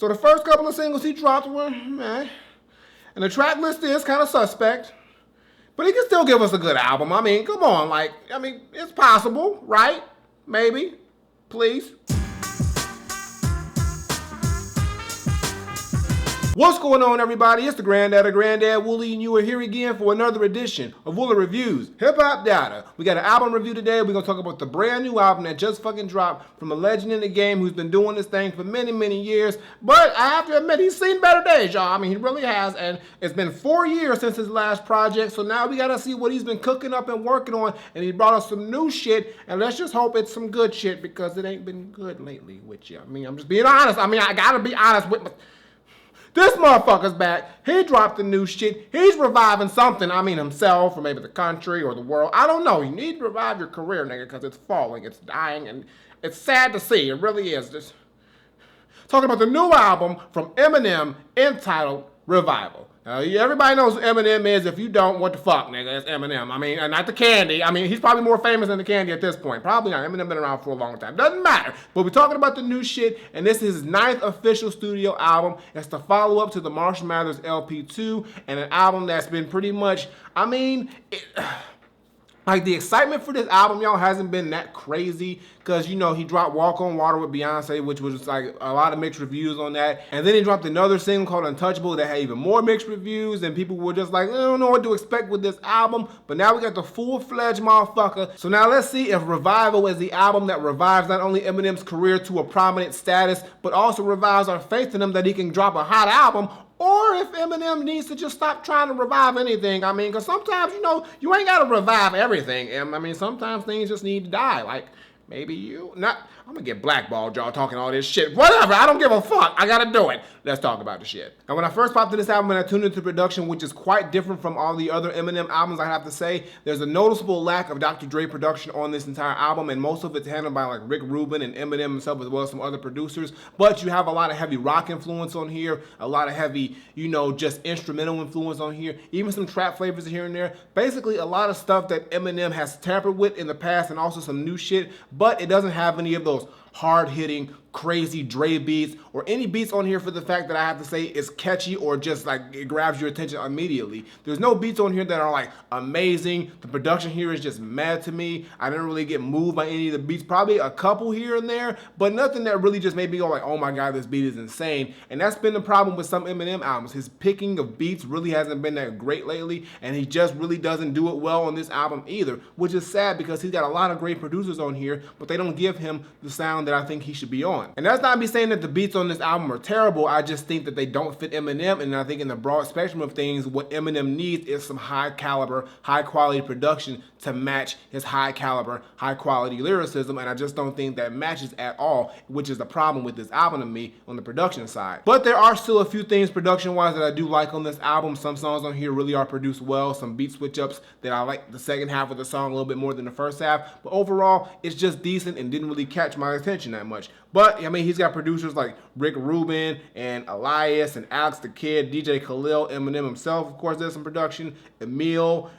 So the first couple of singles he dropped were meh. And the track list is kind of suspect. But he can still give us a good album. I mean, come on. It's possible, right? Maybe. Please. What's going on, everybody? It's the Granddad Woolly, and you are here again for another edition of Woolly Reviews Hip Hop Data. We got an album review today. We're going to talk about the brand new album that just fucking dropped from a legend in the game who's been doing this thing for many, many years. But I have to admit, he's seen better days, y'all. I mean, he really has. And it's been 4 years since his last project. So now we got to see what he's been cooking up and working on. And he brought us some new shit. And let's just hope it's some good shit because it ain't been good lately with you. I mean, I'm just being honest. I got to be honest with this motherfucker's back. He dropped the new shit. He's reviving something. I mean, himself or maybe the country or the world. I don't know. You need to revive your career, nigga, because it's falling. It's dying. And it's sad to see. It really is. Just talking about the new album from Eminem entitled Revival. Everybody knows who Eminem is. If you don't, what the fuck, nigga? It's Eminem. I mean, not the Candy. I mean, he's probably more famous than the Candy at this point. Probably not. Eminem been around for a long time. Doesn't matter. But we're talking about the new shit, and this is his 9th official studio album. It's the follow-up to the Marshall Mathers LP2, and an album that's been pretty much, the excitement for this album, y'all, hasn't been that crazy because, he dropped Walk on Water with Beyonce, which was like a lot of mixed reviews on that. And then he dropped another single called Untouchable that had even more mixed reviews, and people were just like, I don't know what to expect with this album. But now we got the full-fledged motherfucker. So now let's see if Revival is the album that revives not only Eminem's career to a prominent status, but also revives our faith in him that he can drop a hot album. Or if Eminem needs to just stop trying to revive anything. I mean, because sometimes, you ain't got to revive everything. I mean, sometimes things just need to die. Like, maybe I'm going to get blackballed, y'all, talking all this shit. Whatever, I don't give a fuck. I got to do it. Let's talk about the shit. And when I first popped to this album and I tuned into production, which is quite different from all the other Eminem albums, I have to say, there's a noticeable lack of Dr. Dre production on this entire album, and most of it's handled by like Rick Rubin and Eminem himself, as well as some other producers. But you have a lot of heavy rock influence on here, a lot of heavy, just instrumental influence on here, even some trap flavors here and there. Basically, a lot of stuff that Eminem has tampered with in the past, and also some new shit, but it doesn't have any of those hard-hitting, crazy Dre beats, or any beats on here for the fact that I have to say is catchy or just like it grabs your attention immediately. There's no beats on here that are like amazing. The production here is just mad to me. I didn't really get moved by any of the beats. Probably a couple here and there, but nothing that really just made me go like, oh my god, this beat is insane. And that's been the problem with some Eminem albums. His picking of beats really hasn't been that great lately, and he just really doesn't do it well on this album either, which is sad because he's got a lot of great producers on here, but they don't give him the sound that I think he should be on. And that's not me saying that the beats on this album are terrible. I just think that they don't fit Eminem, and I think in the broad spectrum of things, what Eminem needs is some high caliber, high quality production to match his high caliber, high quality lyricism, and I just don't think that matches at all, which is the problem with this album to me on the production side. But there are still a few things production-wise that I do like on this album. Some songs on here really are produced well, some beat switch-ups that I like the second half of the song a little bit more than the first half, but overall, it's just decent and didn't really catch my attention that much. But, he's got producers like Rick Rubin and Elias and Alex the Kid, DJ Khalil, Eminem himself, of course, does some production, Emil,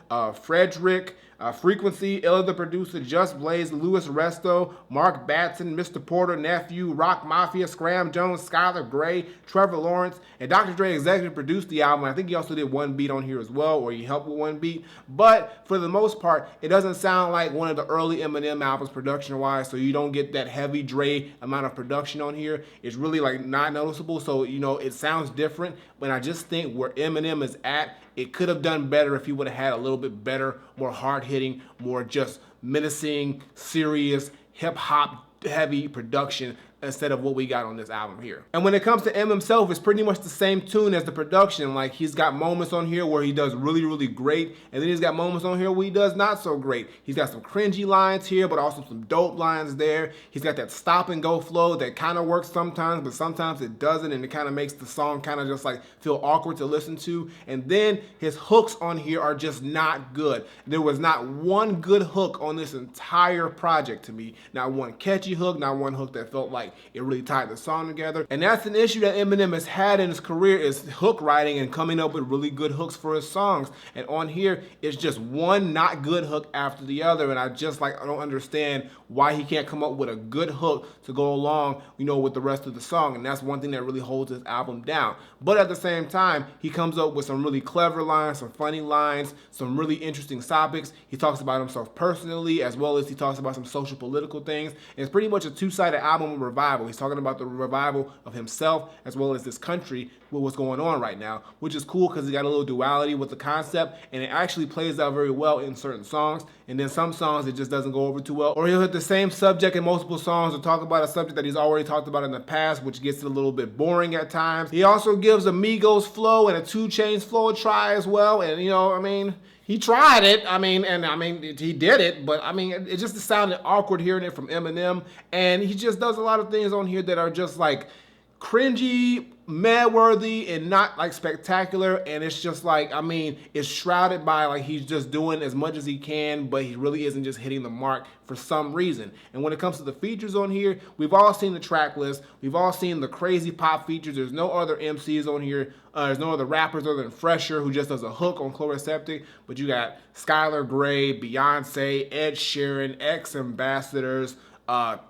Frederick, Frequency, Ella the producer, Just Blaze, Louis Resto, Mark Batson, Mr. Porter, Nephew, Rock Mafia, Scram Jones, Skylar Gray, Trevor Lawrence, and Dr. Dre executive produced the album. I think he also did one beat on here as well, or he helped with one beat. But for the most part, it doesn't sound like one of the early Eminem albums production-wise, so you don't get that heavy Dre amount of production on here. It's really like not noticeable, so it sounds different, but I just think where Eminem is at, it could have done better if he would have had a little bit better, more hard-hitting, more just menacing, serious, hip-hop heavy production instead of what we got on this album here. And when it comes to M himself, it's pretty much the same tune as the production. Like, he's got moments on here where he does really, really great, and then he's got moments on here where he does not so great. He's got some cringy lines here, but also some dope lines there. He's got that stop and go flow that kind of works sometimes, but sometimes it doesn't, and it kind of makes the song kind of just like feel awkward to listen to. And then his hooks on here are just not good. There was not one good hook on this entire project to me. Not one catchy hook, not one hook that felt like like it really tied the song together. And that's an issue that Eminem has had in his career, is hook writing and coming up with really good hooks for his songs. And on here, it's just one not good hook after the other. And I don't understand why he can't come up with a good hook to go along, with the rest of the song. And that's one thing that really holds his album down. But at the same time, he comes up with some really clever lines, some funny lines, some really interesting topics. He talks about himself personally, as well as he talks about some social political things. And it's pretty much a two-sided album of revival. He's talking about the revival of himself as well as this country with what's going on right now, which is cool because he got a little duality with the concept, and it actually plays out very well in certain songs. And then some songs it just doesn't go over too well, or he'll hit the same subject in multiple songs or talk about a subject that he's already talked about in the past, which gets a little bit boring at times. He also gives a Migos flow and a 2 Chainz flow a try as well, and he tried it. He did it, but it just sounded awkward hearing it from Eminem. And he just does a lot of things on here that are just like cringy, mad-worthy, and not like spectacular. And it's just it's shrouded by he's just doing as much as he can, but he really isn't just hitting the mark for some reason. And when it comes to the features on here, we've all seen the track list. We've all seen the crazy pop features. There's no other MCs on here. There's no other rappers other than Fresher, who just does a hook on Chloraseptic. But you got Skylar Grey, Beyonce, Ed Sheeran, X Ambassadors,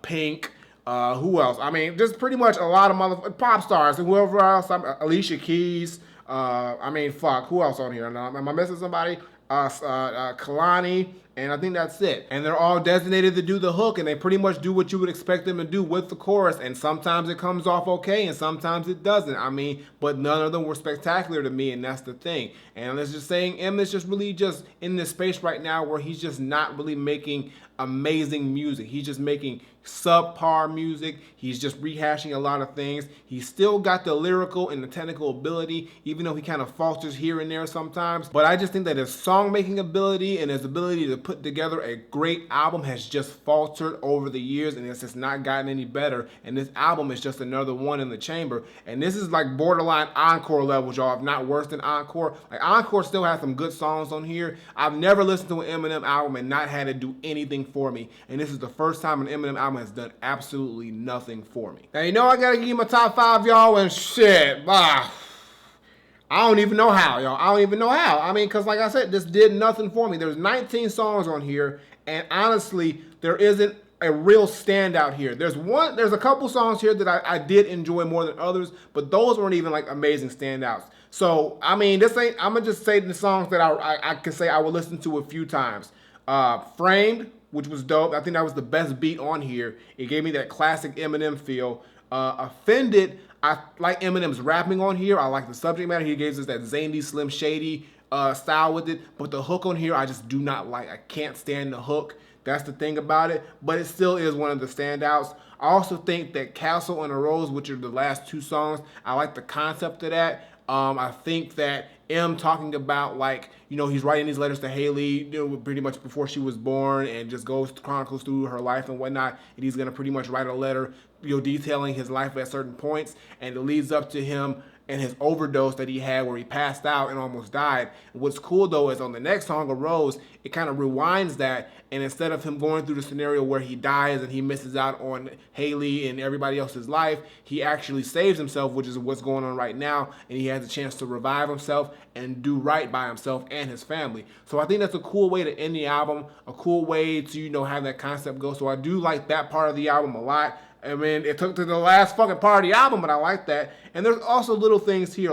Pink. Who else? Just pretty much a lot of pop stars and whoever else. Alicia Keys. Who else on here? Am I missing somebody? Kalani, and I think that's it. And they're all designated to do the hook, and they pretty much do what you would expect them to do with the chorus, and sometimes it comes off okay, and sometimes it doesn't. But none of them were spectacular to me, and that's the thing. And let's just saying, Eminem's just really just in this space right now where he's just not really making amazing music. He's just making subpar music. He's just rehashing a lot of things. He's still got the lyrical and the technical ability, even though he kind of falters here and there sometimes. But I just think that his song-making ability and his ability to put together a great album has just faltered over the years, and it's just not gotten any better. And this album is just another one in the chamber. And this is like borderline Encore levels, y'all, if not worse than Encore. Encore still has some good songs on here. I've never listened to an Eminem album and not had it do anything for me. And this is the first time an Eminem album has done absolutely nothing for me. Now, I gotta give you my top 5, y'all, and shit, I don't even know how, y'all. I don't even know how. Because like I said, this did nothing for me. There's 19 songs on here, and honestly, there isn't a real standout here. There's a couple songs here that I did enjoy more than others, but those weren't even amazing standouts. So, I'm gonna just say the songs that I can say I would listen to a few times. Framed, which was dope. I think that was the best beat on here. It gave me that classic Eminem feel. Offended, I like Eminem's rapping on here. I like the subject matter. He gives us that zany, Slim Shady style with it. But the hook on here, I just do not like. I can't stand the hook. That's the thing about it. But it still is one of the standouts. I also think that Castle on a Rose, which are the last 2 songs, I like the concept of that. I think that talking about he's writing these letters to Haley, pretty much before she was born, and just chronicles through her life and whatnot. And he's gonna pretty much write a letter, detailing his life at certain points, and it leads up to him and his overdose that he had where he passed out and almost died. And what's cool though is on the next song, A Rose, it kind of rewinds that, and instead of him going through the scenario where he dies and he misses out on Haley and everybody else's life, he actually saves himself, which is what's going on right now, and he has a chance to revive himself and do right by himself and his family. So I think that's a cool way to end the album, a cool way to have that concept go. So I do like that part of the album a lot. It took to the last fucking part of the album, but I like that. And there's also little things here,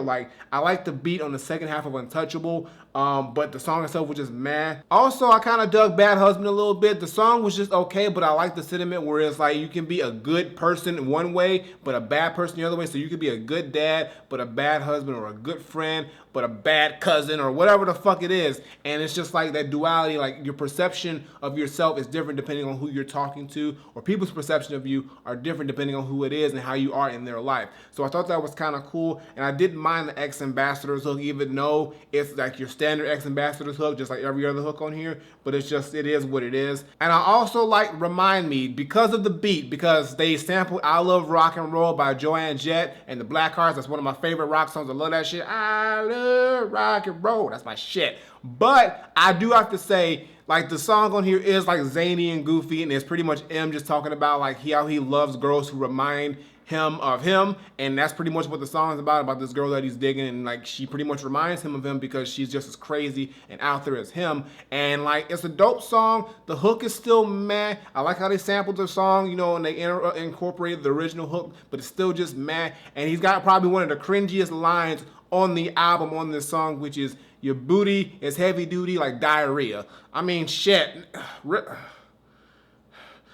I like the beat on the second half of Untouchable, but the song itself was just meh. Also, I kind of dug Bad Husband a little bit. The song was just okay, but I like the sentiment where it's you can be a good person in one way, but a bad person the other way. So you could be a good dad, but a bad husband, or a good friend, but a bad cousin, or whatever the fuck it is. And it's just that duality, your perception of yourself is different depending on who you're talking to, or people's perception of you are different depending on who it is and how you are in their life. So I thought that was kind of cool, and I didn't mind the X Ambassadors hook, even though it's your standard X Ambassadors hook, just like every other hook on here, but it is what it is. And I also Remind Me, because of the beat, because they sampled I Love Rock and Roll by Joanne Jett and the Blackhearts. That's one of my favorite rock songs. I love that shit. I love rock and roll. That's my shit. But I do have to say, like the song on here is like zany and goofy, and it's pretty much M just talking about like how he loves girls who remind him of him, and that's pretty much what the song is about this girl that he's digging, and like she pretty much reminds him of him because she's just as crazy and out there as him. And like it's a dope song. The hook is still meh. I like how they sampled the song, you know, and they incorporated the original hook, but it's still just meh. And he's got probably one of the cringiest lines on the album on this song, which is, "Your booty is heavy duty like diarrhea." I mean, shit.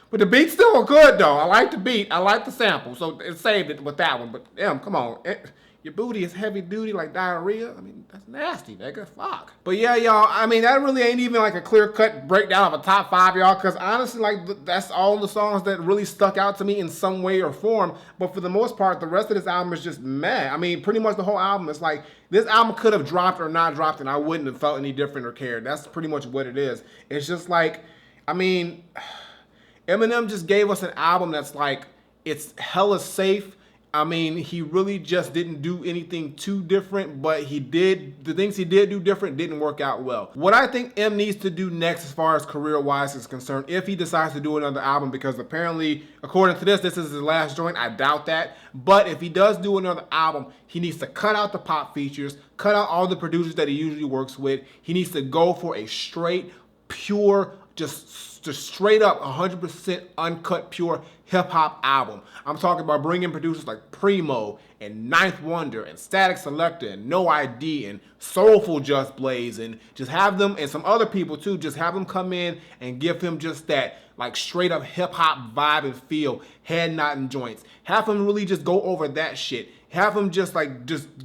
But the beat's still good, though. I like the beat. I like the sample. So it saved it with that one. But, damn, come on. Your booty is heavy duty like diarrhea? I mean, that's nasty, nigga. Fuck. But, yeah, y'all, I mean, that really ain't even like a clear-cut breakdown of a top 5, y'all. Because, honestly, like, that's all the songs that really stuck out to me in some way or form. But for the most part, the rest of this album is just meh. I mean, pretty much the whole album is like, this album could have dropped or not dropped, and I wouldn't have felt any different or cared. That's pretty much what it is. It's just like, I mean, Eminem just gave us an album that's like, it's hella safe. I mean, he really just didn't do anything too different, but the things he did do different didn't work out well. What I think M needs to do next as far as career-wise is concerned, if he decides to do another album, because apparently, according to this is his last joint, I doubt that. But if he does do another album, he needs to cut out the pop features, cut out all the producers that he usually works with. He needs to go for a straight, pure, just straight up 100% uncut pure hip hop album. I'm talking about bringing producers like Primo and Ninth Wonder and Static Selector and No ID and Soulful Just Blaze, and just have them, and some other people too, just have them come in and give him just that like straight up hip hop vibe and feel, head nodding joints. Have him really just go over that shit. Have him just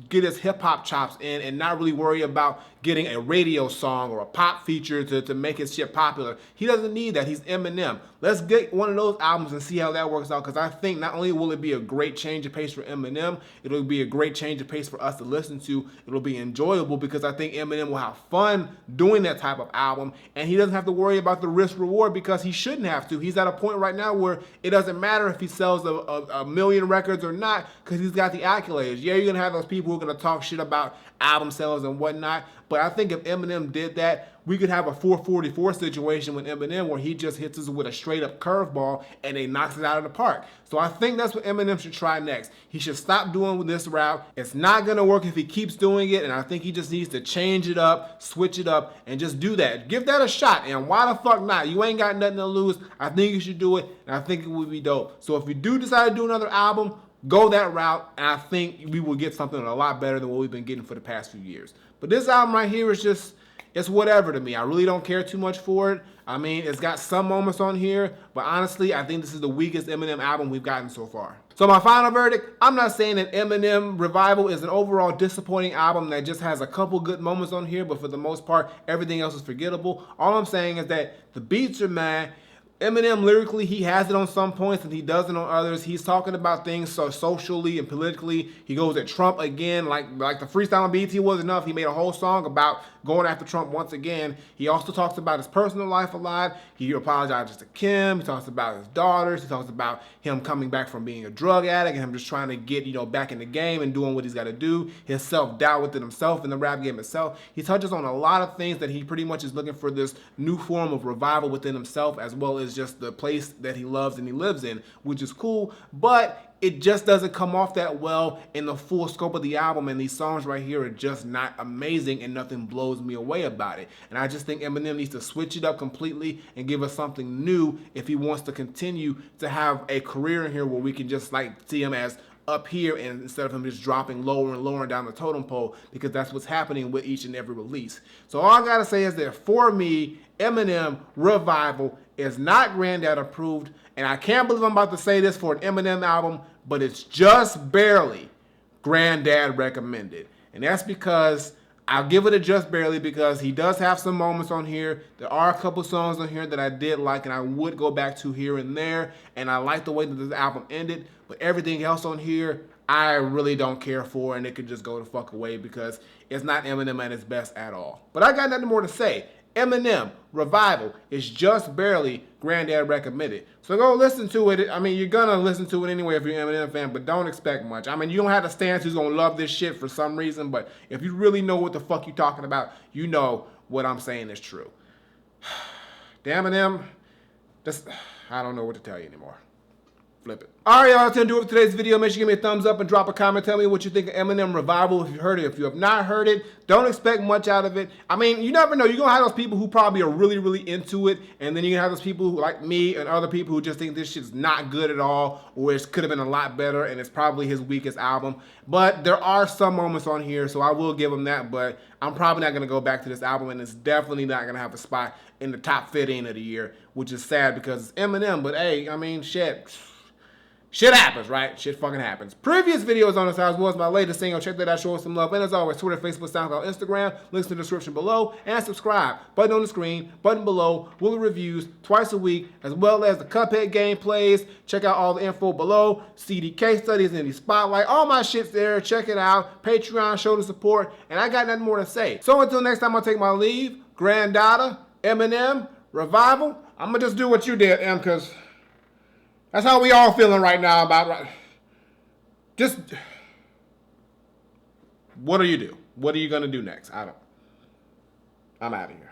get his hip hop chops in and not really worry about getting a radio song or a pop feature to make his shit popular. He doesn't need that. He's Eminem. Let's get one of those albums and see how that works out, because I think not only will it be a great change of pace for Eminem, it'll be a great change of pace for us to listen to. It'll be enjoyable because I think Eminem will have fun doing that type of album, and he doesn't have to worry about the risk reward because he shouldn't have to. He's at a point right now where it doesn't matter if he sells a million records or not, because he's got the accolades. Yeah, you're going to have those people who are going to talk shit about album sales and whatnot, but I think if Eminem did that, we could have a 444 situation with Eminem where he just hits us with a straight up curveball and they knocks it out of the park. So I think that's what Eminem should try next. He should stop doing this route. It's not going to work if he keeps doing it, and I think he just needs to change it up, switch it up, and just do that. Give that a shot, and why the fuck not? You ain't got nothing to lose. I think you should do it, and I think it would be dope. So if you do decide to do another album, go that route, and I think we will get something a lot better than what we've been getting for the past few years. But this album right here is just, it's whatever to me. I really don't care too much for it. I mean, it's got some moments on here, but honestly, I think this is the weakest Eminem album we've gotten so far. So my final verdict, I'm not saying that Eminem Revival is an overall disappointing album that just has a couple good moments on here, but for the most part, everything else is forgettable. All I'm saying is that the beats are mad. Eminem lyrically, he has it on some points and he doesn't on others. He's talking about things so socially and politically. He goes at Trump again, like the freestyle on BET was enough. He made a whole song about going after Trump once again. He also talks about his personal life a lot. He apologizes to Kim. He talks about his daughters. He talks about him coming back from being a drug addict and him just trying to get, back in the game and doing what he's got to do. His self-doubt within himself in the rap game itself. He touches on a lot of things that he pretty much is looking for this new form of revival within himself, as well as just the place that he loves and he lives in, which is cool, but it just doesn't come off that well in the full scope of the album, and these songs right here are just not amazing and nothing blows me away about it. And I just think Eminem needs to switch it up completely and give us something new if he wants to continue to have a career in here where we can just see him as up here and instead of him just dropping lower and lower down the totem pole, because that's what's happening with each and every release. So all I gotta say is that for me, Eminem Revival is not Granddad approved, and I can't believe I'm about to say this for an Eminem album, but it's just barely Granddad recommended. And that's because I'll give it a just barely, because he does have some moments on here. There are a couple songs on here that I did like and I would go back to here and there, and I like the way that this album ended, but everything else on here I really don't care for, and it could just go the fuck away because it's not Eminem at his best at all. But I got nothing more to say. Eminem Revival is just barely Granddad recommended. So go listen to it. I mean, you're gonna listen to it anyway if you're an Eminem fan, but don't expect much. I mean, you don't have to stand who's gonna love this shit for some reason, but if you really know what the fuck you're talking about, you know what I'm saying is true. The Eminem, just, I don't know what to tell you anymore. Flip it. All right, y'all, that's going to do it for today's video. Make sure you give me a thumbs up and drop a comment. Tell me what you think of Eminem Revival. If you heard it, if you have not heard it, don't expect much out of it. I mean, you never know. You're going to have those people who probably are really, really into it. And then you're going to have those people who, like me and other people who just think this shit's not good at all, or it could have been a lot better, and it's probably his weakest album. But there are some moments on here, so I will give him that. But I'm probably not going to go back to this album, and it's definitely not going to have a spot in the top 15 of the year, which is sad because it's Eminem. But hey, I mean, shit. Shit happens, right? Shit fucking happens. Previous videos on this as well as my latest single. Check that out, show us some love. And as always, Twitter, Facebook, SoundCloud, Instagram. Links in the description below. And subscribe. Button on the screen. Button below. Woolly Reviews twice a week. As well as the Cuphead gameplays. Check out all the info below. CD case studies in the spotlight. All my shit's there. Check it out. Patreon, show the support. And I got nothing more to say. So until next time I take my leave. Granddad, Eminem, Revival. I'm going to just do what you did, Em, because that's how we all feeling right now about, just, what do you do? What are you going to do next? I'm out of here.